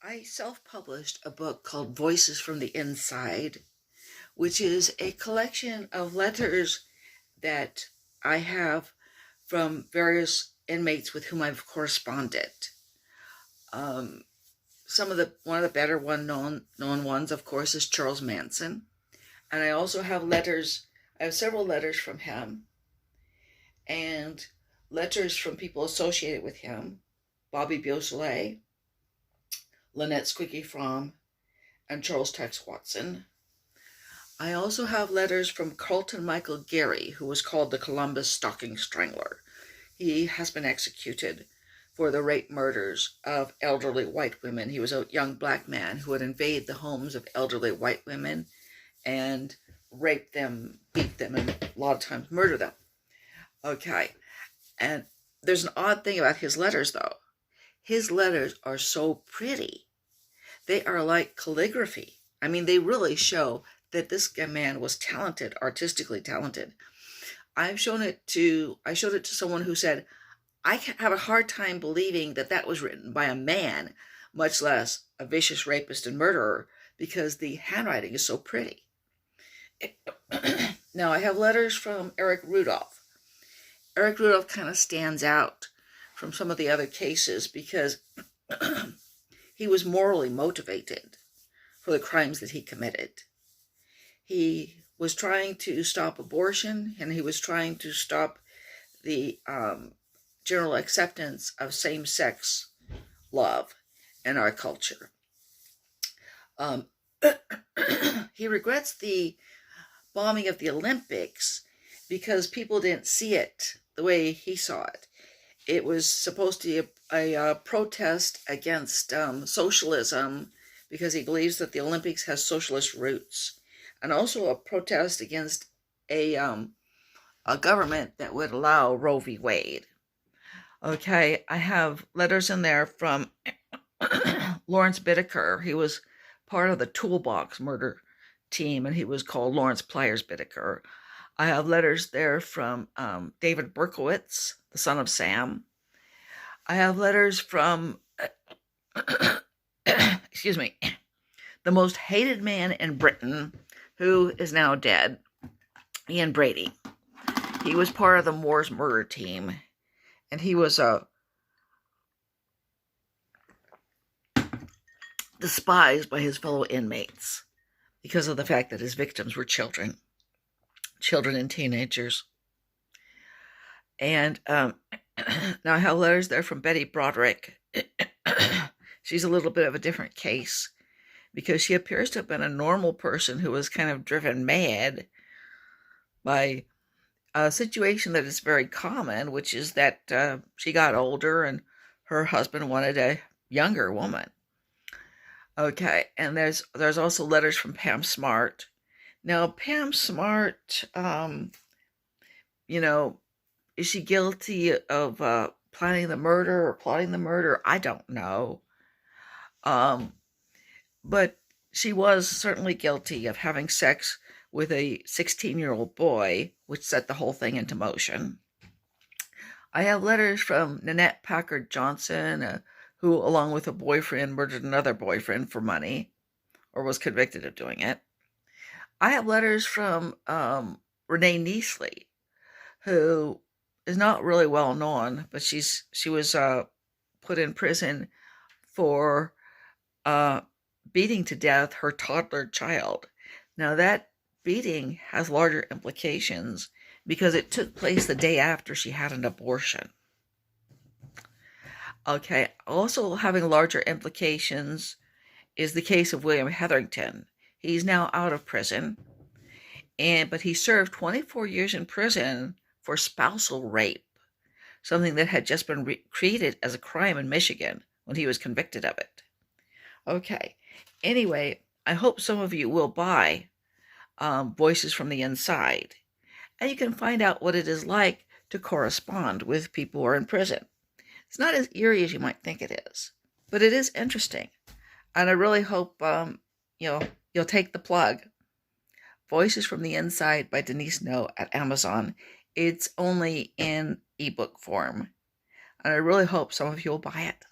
I self-published a book called Voices from the Inside, which is a collection of letters that I have from various inmates with whom I've corresponded. Um, one of the better known ones, of course, is Charles Manson, and I also have letters. I have several letters from him, and letters from people associated with him: Bobby Beausoleil, Lynette Squeaky Fromm, and Charles Tex Watson. I also have letters from Carlton Michael Gary, who was called the Columbus Stocking Strangler. He has been executed for the rape murders of elderly white women. He was a young black man who would invade the homes of elderly white women and rape them, beat them, and a lot of times murder them. Okay, and there's an odd thing about his letters, though. His letters are so pretty. They are like calligraphy. I mean, they really show that this man was talented, artistically talented. I showed it to someone who said, I have a hard time believing that that was written by a man, much less a vicious rapist and murderer, because the handwriting is so pretty. Now, I have letters from Eric Rudolph. Eric Rudolph kind of stands out from some of the other cases because he was morally motivated for the crimes that he committed. He was trying to stop abortion, and he was trying to stop the general acceptance of same-sex love in our culture. He regrets the bombing of the Olympics because people didn't see it the way he saw it. It was supposed to be a protest against socialism, because he believes that the Olympics has socialist roots, and also a protest against a government that would allow Roe v. Wade. Okay, I have letters in there from Lawrence Bittaker. He was part of the Toolbox murder team, and he was called Lawrence Pliers Bittaker. I have letters there from David Berkowitz, the son of Sam. I have letters from, excuse me, the most hated man in Britain, who is now dead, Ian Brady. He was part of the Moors murder team, and he was despised by his fellow inmates because of the fact that his victims were children and teenagers. And now I have letters there from Betty Broderick. She's a little bit of a different case because she appears to have been a normal person who was kind of driven mad by a situation that is very common, which is that she got older and her husband wanted a younger woman. Okay, and there's also letters from Pam Smart. Now, Pam Smart, is she guilty of planning the murder or plotting the murder? I don't know. But she was certainly guilty of having sex with a 16-year-old boy, which set the whole thing into motion. I have letters from Nanette Packard Johnson, who, along with a boyfriend, murdered another boyfriend for money, or was convicted of doing it. I have letters from Renee Neasley, who is not really well known, but she was put in prison for beating to death her toddler child. Now, that beating has larger implications because it took place the day after she had an abortion. Okay, also having larger implications is the case of William Hetherington. He's now out of prison, but he served 24 years in prison for spousal rape, something that had just been created as a crime in Michigan when he was convicted of it. Okay, anyway, I hope some of you will buy Voices from the Inside, and you can find out what it is like to correspond with people who are in prison. It's not as eerie as you might think it is, but it is interesting, and I really hope you'll take the plug. Voices from the Inside by Denise No at Amazon. It's only in ebook form, and I really hope some of you will buy it.